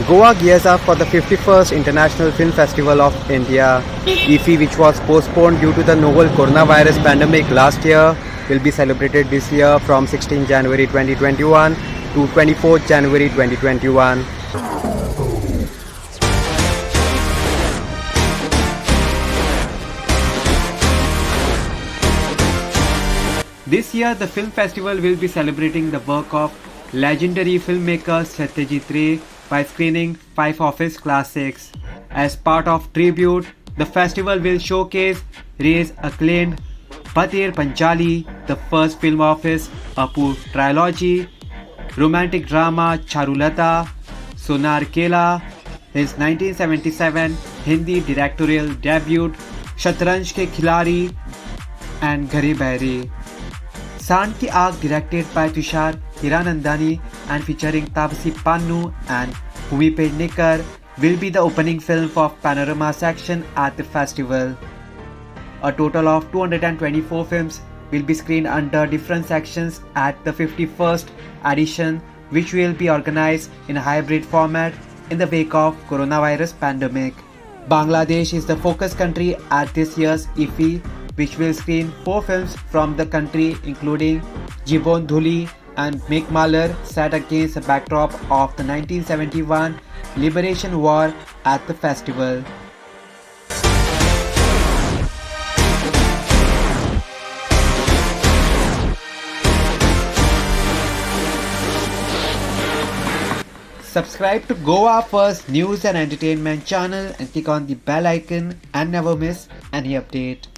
Goa gears up for the 51st International Film Festival of India. IFFI, which was postponed due to the novel coronavirus pandemic last year, will be celebrated this year from 16 January 2021 to 24 January 2021. This year, the film festival will be celebrating the work of legendary filmmaker Satyajit Ray by screening 5 of his classics. As part of tribute, the festival will showcase Ray's acclaimed Patir Panchali, the first film of his Apu trilogy, romantic drama Charulata, Sonar Kela, his 1977 Hindi directorial debut Shatranj Ke Khiladi, and Ghare Bahre. Sand Ki Aag, directed by Tushar Hiranandani and featuring Taapsee Pannu and Bhumi Pednekar, will be the opening film of Panorama section at the festival. A total of 224 films will be screened under different sections at the 51st edition, which will be organized in a hybrid format in the wake of coronavirus pandemic. Bangladesh is the focus country at this year's IFFI, which will screen 4 films from the country, including Jibon Dhuli and Meghmalar, set against the backdrop of the 1971 Liberation War at the festival. Subscribe to Goa First News and Entertainment channel and click on the bell icon and never miss any update.